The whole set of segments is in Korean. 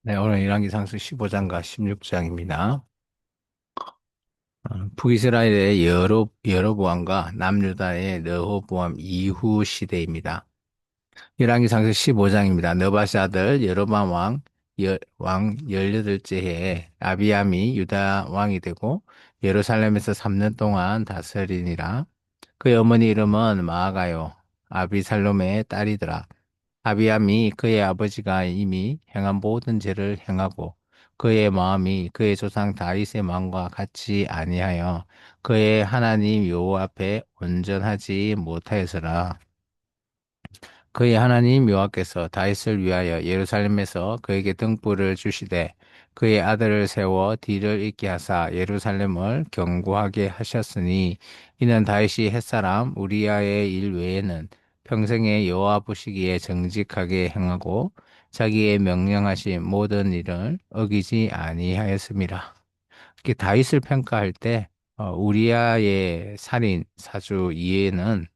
네, 오늘 열왕기상서 15장과 16장입니다. 북이스라엘의 여로보암과 남유다의 르호보암 이후 시대입니다. 열왕기상서 15장입니다. 느바시 아들 여로보암 왕 18째 해에 아비암이 유다 왕이 되고 예루살렘에서 3년 동안 다스리니라. 그의 어머니 이름은 마아가요. 아비살롬의 딸이더라. 아비암이 그의 아버지가 이미 행한 모든 죄를 행하고 그의 마음이 그의 조상 다윗의 마음과 같이 아니하여 그의 하나님 여호와 앞에 온전하지 못하여서라. 그의 하나님 여호와께서 다윗을 위하여 예루살렘에서 그에게 등불을 주시되 그의 아들을 세워 뒤를 잇게 하사 예루살렘을 견고하게 하셨으니 이는 다윗이 햇사람 우리아의 일 외에는 평생에 여호와 보시기에 정직하게 행하고 자기의 명령하신 모든 일을 어기지 아니하였습니다. 이렇게 다윗을 평가할 때 우리아의 살인 사주 이해는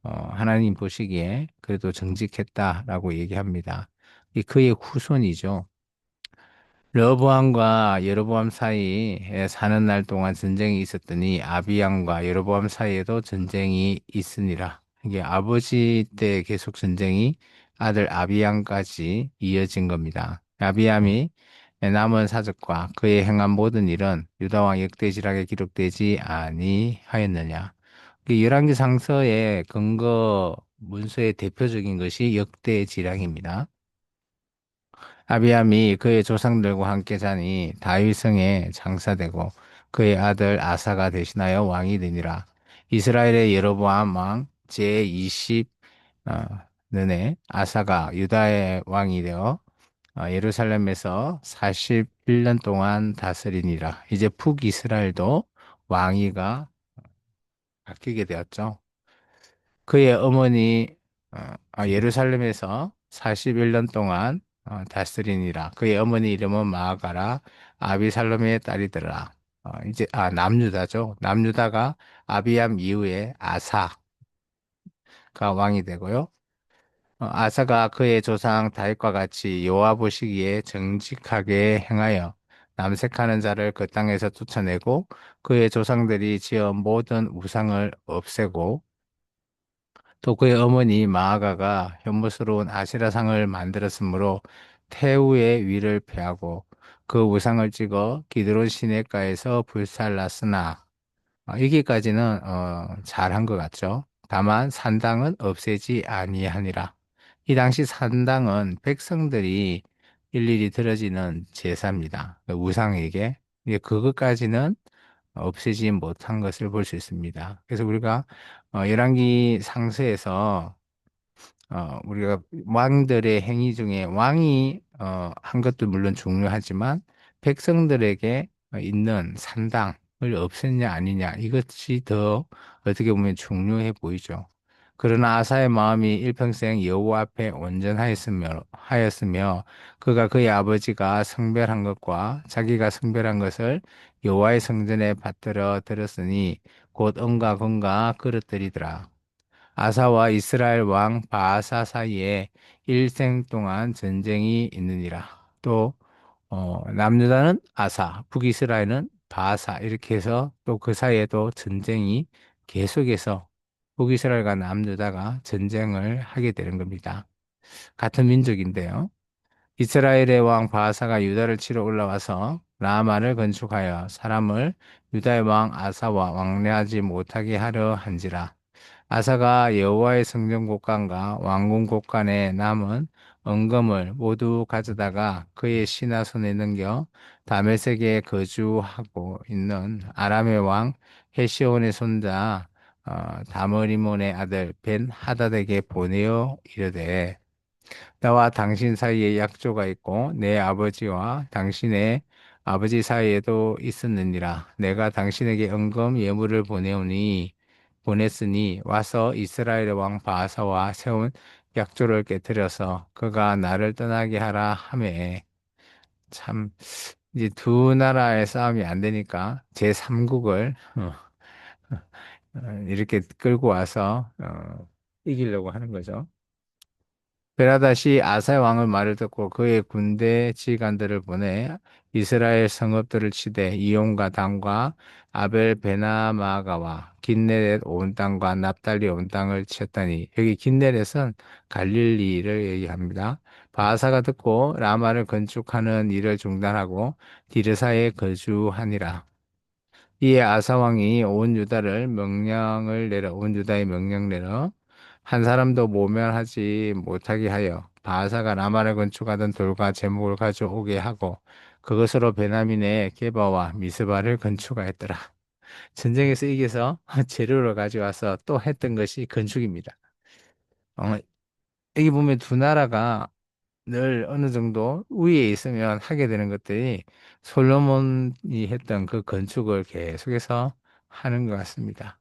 하나님 보시기에 그래도 정직했다라고 얘기합니다. 이 그의 후손이죠. 르호보암과 여로보암 사이에 사는 날 동안 전쟁이 있었더니 아비양과 여로보암 사이에도 전쟁이 있으니라. 이게 아버지 때 계속 전쟁이 아들 아비양까지 이어진 겁니다. 아비암이 남은 사적과 그의 행한 모든 일은 유다왕 역대지락에 기록되지 아니하였느냐. 열왕기 상서의 근거 문서의 대표적인 것이 역대지랑입니다. 아비암이 그의 조상들과 함께 자니 다윗성에 장사되고 그의 아들 아사가 대신하여 왕이 되니라. 이스라엘의 여로보암 왕 제20 년에 아사가 유다의 왕이 되어 예루살렘에서 41년 동안 다스리니라. 이제 북이스라엘도 왕위가 바뀌게 되었죠. 그의 어머니 예루살렘에서 41년 동안 다스리니라. 그의 어머니 이름은 마아가라 아비살롬의 딸이더라. 이제 남유다죠. 남유다가 아비암 이후에 아사가 왕이 되고요. 아사가 그의 조상 다윗과 같이 여호와 보시기에 정직하게 행하여 남색하는 자를 그 땅에서 쫓아내고 그의 조상들이 지은 모든 우상을 없애고 또 그의 어머니 마아가가 혐오스러운 아시라상을 만들었으므로 태우의 위를 패하고 그 우상을 찍어 기드론 시내가에서 불살랐으나 여기까지는 잘한 것 같죠. 다만 산당은 없애지 아니하니라. 이 당시 산당은 백성들이 일일이 드려지는 제사입니다. 그 우상에게 그것까지는 없애지 못한 것을 볼 수 있습니다. 그래서 우리가 열왕기 상서에서 우리가 왕들의 행위 중에 왕이 한 것도 물론 중요하지만 백성들에게 있는 산당을 없앴냐 아니냐 이것이 더 어떻게 보면 중요해 보이죠. 그러나 아사의 마음이 일평생 여호와 앞에 온전하였으며 그가 그의 아버지가 성별한 것과 자기가 성별한 것을 여호와의 성전에 받들어 들었으니 곧 은과 금과 그릇들이더라. 아사와 이스라엘 왕 바아사 사이에 일생 동안 전쟁이 있느니라. 또 남유다는 아사, 북이스라엘은 바아사 이렇게 해서 또 그 사이에도 전쟁이 계속해서 북이스라엘과 남유다가 전쟁을 하게 되는 겁니다. 같은 민족인데요. 이스라엘의 왕 바아사가 유다를 치러 올라와서 라마를 건축하여 사람을 유다의 왕 아사와 왕래하지 못하게 하려 한지라. 아사가 여호와의 성전 곳간과 왕궁 곳간에 남은 은금을 모두 가져다가 그의 신하 손에 넘겨 다메섹에 거주하고 있는 아람의 왕 헤시온의 손자 다머리몬의 아들 벤 하닷에게 보내어 이르되 나와 당신 사이에 약조가 있고 내 아버지와 당신의 아버지 사이에도 있었느니라. 내가 당신에게 은금 예물을 보냈으니 와서 이스라엘 왕 바사와 세운 약조를 깨뜨려서 그가 나를 떠나게 하라 하매 참 이제 두 나라의 싸움이 안 되니까 제3국을 이렇게 끌고 와서 이기려고 하는 거죠. 베라다시 아사의 왕의 말을 듣고 그의 군대 지휘관들을 보내 이스라엘 성읍들을 치되 이온과 단과 아벨 베나마가와 긴네렛 온 땅과 납달리 온 땅을 쳤더니 여기 긴네렛은 갈릴리를 얘기합니다. 바하사가 듣고 라마를 건축하는 일을 중단하고 디르사에 거주하니라. 이에 아사 왕이 온 유다의 명령 내려 한 사람도 모면하지 못하게 하여 바하사가 라마를 건축하던 돌과 제목을 가져오게 하고 그것으로 베냐민의 게바와 미스바를 건축하였더라. 전쟁에서 이겨서 재료를 가져와서 또 했던 것이 건축입니다. 어, 여기 보면 두 나라가 늘 어느 정도 우위에 있으면 하게 되는 것들이 솔로몬이 했던 그 건축을 계속해서 하는 것 같습니다.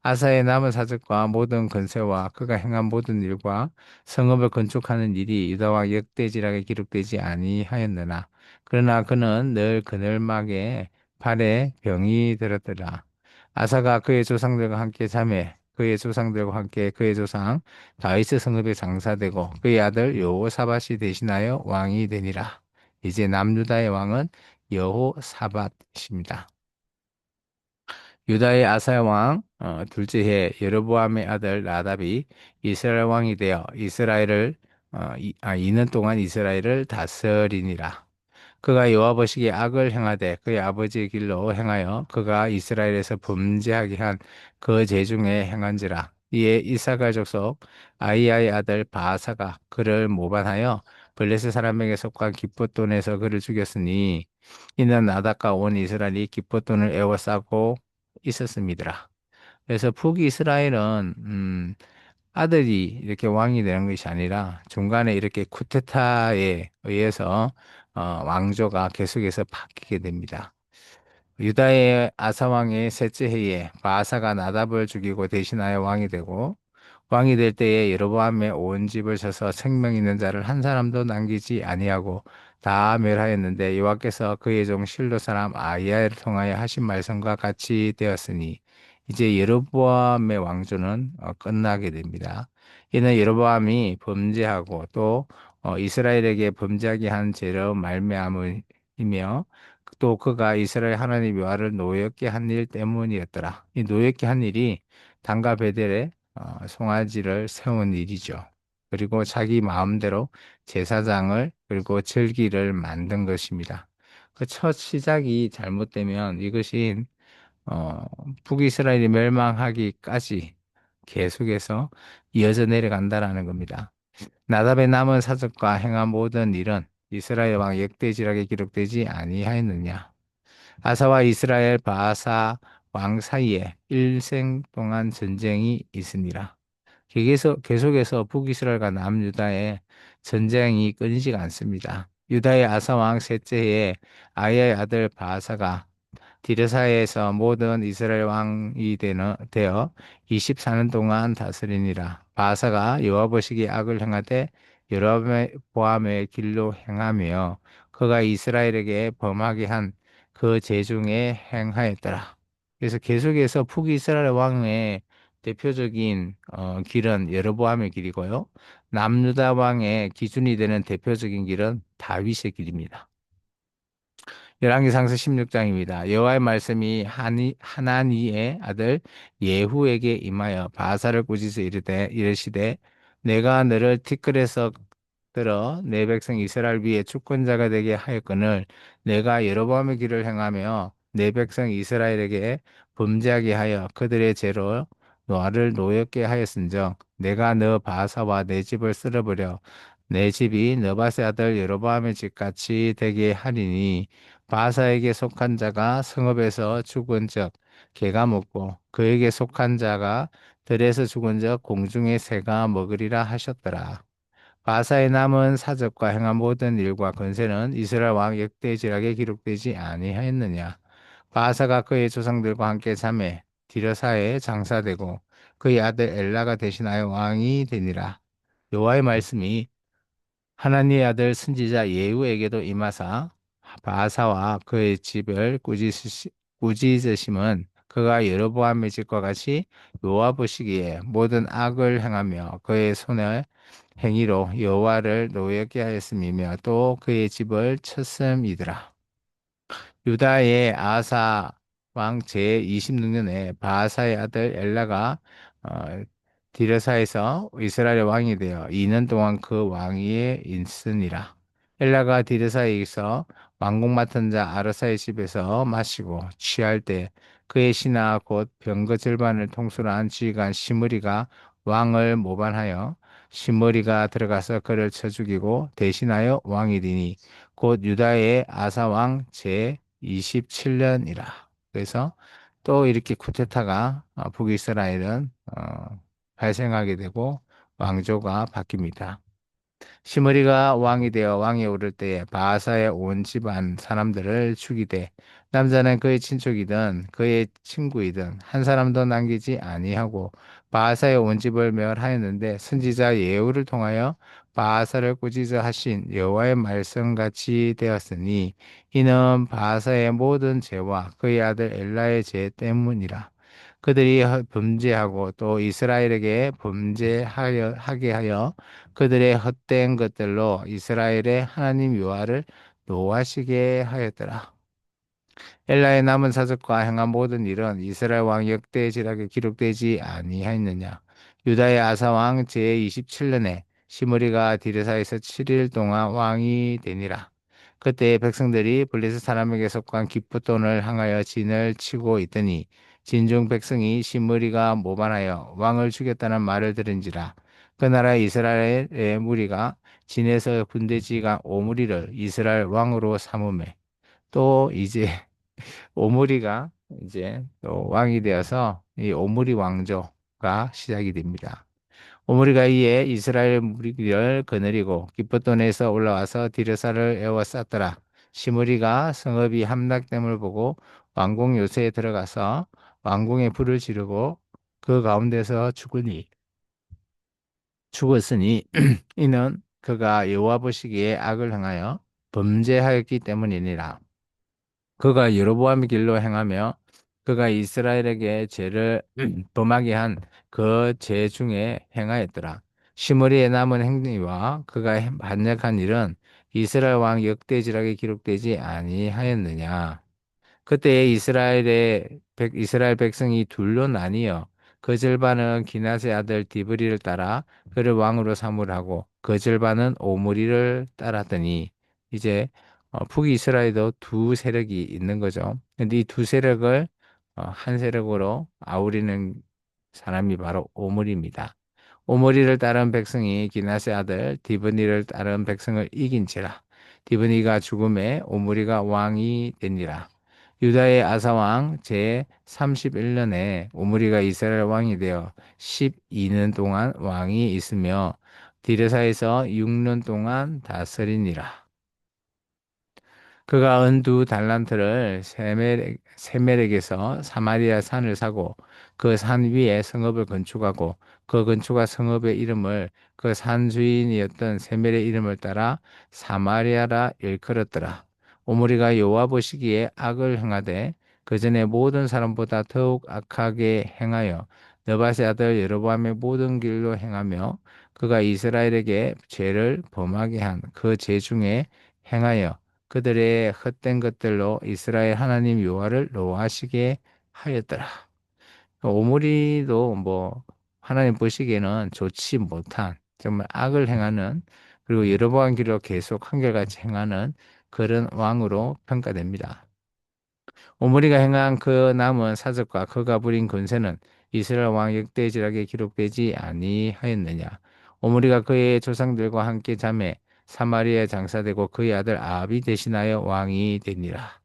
아사의 남은 사적과 모든 건세와 그가 행한 모든 일과 성읍을 건축하는 일이 유다와 역대지락에 기록되지 아니하였느나 그러나 그는 늘 그늘막에 발에 병이 들었더라. 아사가 그의 조상들과 함께 잠에 그의 조상들과 함께 그의 조상 다윗의 성읍에 장사되고 그의 아들 여호사밧이 대신하여 왕이 되니라. 이제 남유다의 왕은 여호사밧입니다. 유다의 아사 왕 둘째 해 여로보암의 아들 나답이 이스라엘 왕이 되어 이스라엘을 2년 동안 이스라엘을 다스리니라. 그가 여호와 보시기에 악을 행하되 그의 아버지의 길로 행하여 그가 이스라엘에서 범죄하게 한 그 죄 중에 행한지라. 이에 이사갈 족속 아이야의 아들 바하사가 그를 모반하여 블레셋 사람에게 속한 기쁘돈에서 그를 죽였으니 이는 나답과 온 이스라엘이 기쁘돈을 에워싸고 있었습니다. 그래서 북이스라엘은 아들이 이렇게 왕이 되는 것이 아니라 중간에 이렇게 쿠데타에 의해서 왕조가 계속해서 바뀌게 됩니다. 유다의 아사 왕의 셋째 해에 바아사가 나답을 죽이고 대신하여 왕이 되고 왕이 될 때에 여로보암의 온 집을 쳐서 생명 있는 자를 한 사람도 남기지 아니하고 다 멸하였는데 여호와께서 그의 종 실로 사람 아히야를 통하여 하신 말씀과 같이 되었으니 이제 여로보암의 왕조는 끝나게 됩니다. 이는 여로보암이 범죄하고 또 이스라엘에게 범죄하게 한 죄로 말미암으며 또 그가 이스라엘 하나님 여호와를 노엽게 한 일 때문이었더라. 이 노엽게 한 일이 단과 베델에 송아지를 세운 일이죠. 그리고 자기 마음대로 제사장을 그리고 절기를 만든 것입니다. 그 첫 시작이 잘못되면 이것이 어, 북이스라엘이 멸망하기까지 계속해서 이어져 내려간다라는 겁니다. 나답의 남은 사적과 행한 모든 일은 이스라엘 왕 역대지락에 기록되지 아니하였느냐. 아사와 이스라엘 바하사 왕 사이에 일생 동안 전쟁이 있으니라. 계속해서 북이스라엘과 남유다의 전쟁이 끊이지가 않습니다. 유다의 아사 왕 셋째 해에 아이의 아들 바하사가 디르사에서 모든 이스라엘 왕이 되어 24년 동안 다스리니라. 바사가 여호와 보시기에 악을 행하되 여로보암의 길로 행하며 그가 이스라엘에게 범하게 한 그 죄 중에 행하였더라. 그래서 계속해서 북이스라엘 왕의 대표적인 길은 여로보암의 길이고요. 남유다 왕의 기준이 되는 대표적인 길은 다윗의 길입니다. 열왕기상서 16장입니다. 여호와의 말씀이 하나니의 아들 예후에게 임하여 바사를 꾸짖어 이르시되 내가 너를 티끌에서 들어 내 백성 이스라엘 위에 주권자가 되게 하였거늘 내가 여로보암의 길을 행하며 내 백성 이스라엘에게 범죄하게 하여 그들의 죄로 너를 노엽게 하였은즉 내가 너 바사와 내 집을 쓸어버려 내 집이 너밧의 아들 여로보암의 집같이 되게 하리니 바사에게 속한 자가 성읍에서 죽은 적 개가 먹고 그에게 속한 자가 들에서 죽은 적 공중의 새가 먹으리라 하셨더라. 바사의 남은 사적과 행한 모든 일과 건세는 이스라엘 왕 역대지락에 기록되지 아니하였느냐. 바사가 그의 조상들과 함께 잠에 디르사에 장사되고 그의 아들 엘라가 대신하여 왕이 되니라. 여호와의 말씀이 하나님의 아들 선지자 예후에게도 임하사 바사와 그의 집을 꾸짖으심은 그가 여로보암의 집과 같이 여호와 보시기에 모든 악을 행하며 그의 손에 행위로 여호와를 노엽게 하였음이며 또 그의 집을 쳤음이더라. 유다의 아사 왕 제26년에 바하사의 아들 엘라가 어, 디르사에서 이스라엘의 왕이 되어 2년 동안 그 왕위에 있으니라. 엘라가 디르사에서 왕궁 맡은 자 아르사의 집에서 마시고 취할 때 그의 신하 곧 병거 절반을 통솔한 지휘관 시므리가 왕을 모반하여 시므리가 들어가서 그를 쳐 죽이고 대신하여 왕이 되니 곧 유다의 아사 왕 제27년이라. 그래서 또 이렇게 쿠데타가 북이스라엘은 발생하게 되고 왕조가 바뀝니다. 시므리가 왕이 되어 왕에 오를 때에 바하사의 온 집안 사람들을 죽이되 남자는 그의 친족이든 그의 친구이든 한 사람도 남기지 아니하고 바하사의 온 집을 멸하였는데 선지자 예후를 통하여 바하사를 꾸짖어 하신 여호와의 말씀같이 되었으니 이는 바하사의 모든 죄와 그의 아들 엘라의 죄 때문이라. 그들이 범죄하고 또 이스라엘에게 범죄하여 하게 하여 그들의 헛된 것들로 이스라엘의 하나님 여호와를 노하시게 하였더라. 엘라의 남은 사적과 행한 모든 일은 이스라엘 왕 역대 지락에 기록되지 아니하였느냐. 유다의 아사 왕 제27년에 시므리가 디르사에서 7일 동안 왕이 되니라. 그때 백성들이 블레셋 사람에게 속한 기쁘돈을 향하여 진을 치고 있더니 진중 백성이 시므리가 모반하여 왕을 죽였다는 말을 들은지라. 그 나라 이스라엘의 무리가 진에서 군대지가 오므리를 이스라엘 왕으로 삼음해 또 이제 오므리가 이제 또 왕이 되어서 이 오므리 왕조가 시작이 됩니다. 오므리가 이에 이스라엘 무리를 거느리고 기쁘돈에서 올라와서 디르사를 에워쌌더라. 시므리가 성읍이 함락됨을 보고 왕궁 요새에 들어가서 왕궁에 불을 지르고 그 가운데서 죽었으니 이는 그가 여호와 보시기에 악을 행하여 범죄하였기 때문이니라. 그가 여로보암의 길로 행하며 그가 이스라엘에게 죄를 범하게 한 그 죄 중에 행하였더라. 시므리의 남은 행위와 그가 반역한 일은 이스라엘 왕 역대지락에 기록되지 아니하였느냐. 그때 이스라엘 백성이 둘로 나뉘어 그 절반은 기낫의 아들 디브리를 따라 그를 왕으로 삼으라고 그 절반은 오므리를 따랐더니 이제 북이스라엘도 두 세력이 있는 거죠. 근데 이 두 세력을 한 세력으로 아우르는 사람이 바로 오므리입니다. 오므리를 따른 백성이 기낫의 아들 디브니를 따른 백성을 이긴지라. 디브니가 죽음에 오므리가 왕이 되니라. 유다의 아사왕 제 31년에 오므리가 이스라엘 왕이 되어 12년 동안 왕이 있으며 디르사에서 6년 동안 다스리니라. 그가 은두 달란트를 세멜에게서 사마리아 산을 사고 그 산 위에 성읍을 건축하고 그 건축한 성읍의 이름을 그 산 주인이었던 세멜의 이름을 따라 사마리아라 일컬었더라. 오므리가 여호와 보시기에 악을 행하되 그 전에 모든 사람보다 더욱 악하게 행하여 느밧의 아들 여로보암의 모든 길로 행하며 그가 이스라엘에게 죄를 범하게 한 그 죄 중에 행하여 그들의 헛된 것들로 이스라엘 하나님 여호와를 노하시게 하였더라. 오므리도 뭐 하나님 보시기에는 좋지 못한 정말 악을 행하는 그리고 여러보암 길로 계속 한결같이 행하는 그런 왕으로 평가됩니다. 오므리가 행한 그 남은 사적과 그가 부린 권세는 이스라엘 왕 역대지락에 기록되지 아니하였느냐. 오므리가 그의 조상들과 함께 잠에 사마리아에 장사되고 그의 아들 아합이 대신하여 왕이 되니라.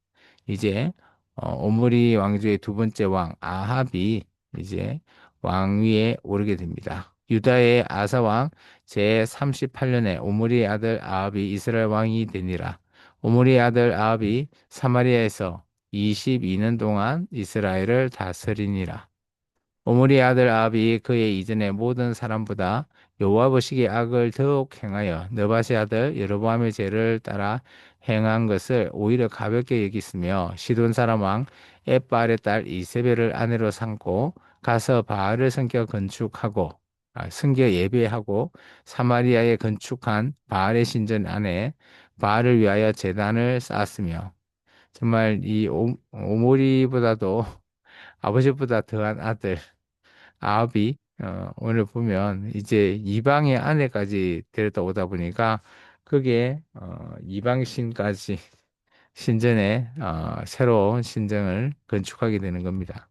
이제 오므리 왕조의 두 번째 왕 아합이 이제 왕위에 오르게 됩니다. 유다의 아사 왕 제38년에 오므리의 아들 아합이 이스라엘 왕이 되니라. 오므리의 아들 아합이 사마리아에서 22년 동안 이스라엘을 다스리니라. 오므리의 아들 아합이 그의 이전의 모든 사람보다 여호와 보시기에 악을 더욱 행하여 느밧의 아들 여로보암의 죄를 따라 행한 것을 오히려 가볍게 여겼으며 시돈 사람 왕 엣바알의 딸 이세벨을 아내로 삼고 가서 바알을 성겨 건축하고 성겨 예배하고 사마리아에 건축한 바알의 신전 안에 바알을 위하여 제단을 쌓았으며 정말 이 오모리보다도 아버지보다 더한 아들 아합이 오늘 보면 이제 이방의 아내까지 데려다 오다 보니까 그게 이방신까지 신전에 새로운 신전을 건축하게 되는 겁니다.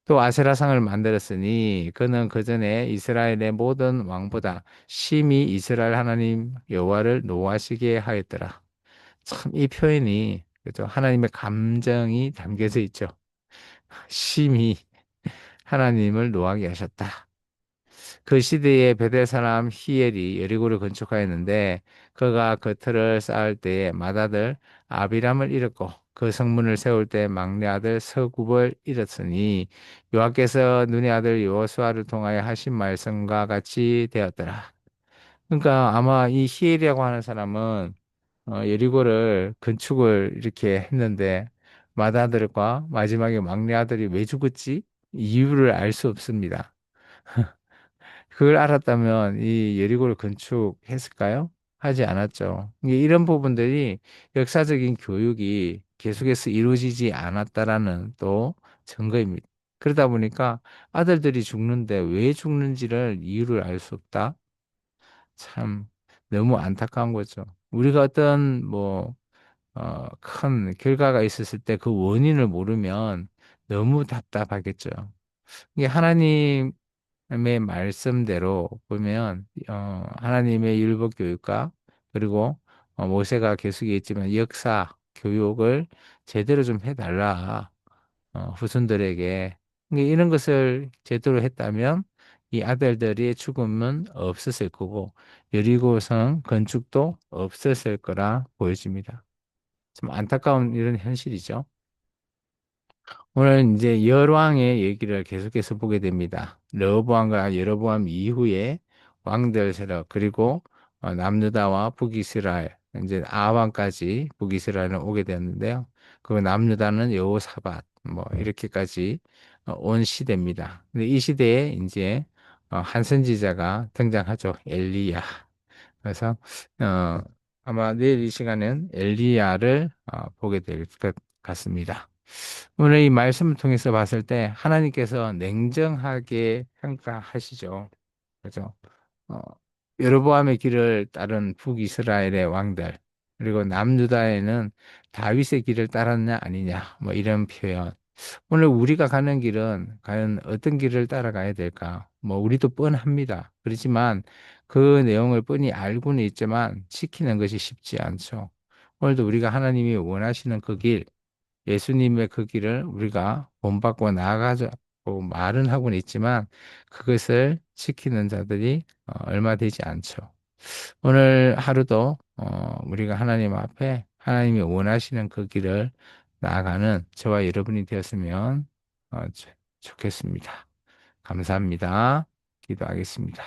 또 아세라상을 만들었으니 그는 그전에 이스라엘의 모든 왕보다 심히 이스라엘 하나님 여호와를 노하시게 하였더라. 참 이 표현이 그죠? 하나님의 감정이 담겨져 있죠. 심히 하나님을 노하게 하셨다. 그 시대에 베델 사람 히엘이 여리고를 건축하였는데 그가 그 틀을 쌓을 때에 맏아들 아비람을 잃었고 그 성문을 세울 때 막내 아들 서굽을 잃었으니 여호와께서 눈의 아들 여호수아를 통하여 하신 말씀과 같이 되었더라. 그러니까 아마 이 히엘이라고 하는 사람은 여리고를 건축을 이렇게 했는데 맏아들과 마지막에 막내 아들이 왜 죽었지? 이유를 알 수 없습니다. 그걸 알았다면 이 여리고를 건축했을까요? 하지 않았죠. 이런 부분들이 역사적인 교육이 계속해서 이루어지지 않았다라는 또 증거입니다. 그러다 보니까 아들들이 죽는데 왜 죽는지를 이유를 알 수 없다. 참 너무 안타까운 거죠. 우리가 어떤 큰 결과가 있었을 때 그 원인을 모르면 너무 답답하겠죠. 이게 하나님의 말씀대로 보면 하나님의 율법 교육과 그리고 모세가 계속 얘기했지만 역사 교육을 제대로 좀 해달라. 후손들에게 이런 것을 제대로 했다면 이 아들들의 죽음은 없었을 거고 여리고성 건축도 없었을 거라 보여집니다. 좀 안타까운 이런 현실이죠. 오늘 이제 열왕의 얘기를 계속해서 보게 됩니다. 르호보암과 여로보암 이후에 왕들 세력 그리고 남유다와 북이스라엘 이제 아왕까지 북이스라엘은 오게 되었는데요. 그 남유다는 여호사밧 뭐 이렇게까지 온 시대입니다. 근데 이 시대에 이제 한 선지자가 등장하죠. 엘리야. 그래서 어, 아마 내일 이 시간은 엘리야를 보게 될 것 같습니다. 오늘 이 말씀을 통해서 봤을 때 하나님께서 냉정하게 평가하시죠. 그죠? 어, 여로보암의 길을 따른 북이스라엘의 왕들, 그리고 남유다에는 다윗의 길을 따랐냐 아니냐, 뭐 이런 표현. 오늘 우리가 가는 길은 과연 어떤 길을 따라가야 될까? 뭐 우리도 뻔합니다. 그렇지만 그 내용을 뻔히 알고는 있지만 지키는 것이 쉽지 않죠. 오늘도 우리가 하나님이 원하시는 그 길, 예수님의 그 길을 우리가 본받고 나아가자고 말은 하고는 있지만 그것을 지키는 자들이 얼마 되지 않죠. 오늘 하루도 우리가 하나님 앞에 하나님이 원하시는 그 길을 나아가는 저와 여러분이 되었으면 좋겠습니다. 감사합니다. 기도하겠습니다.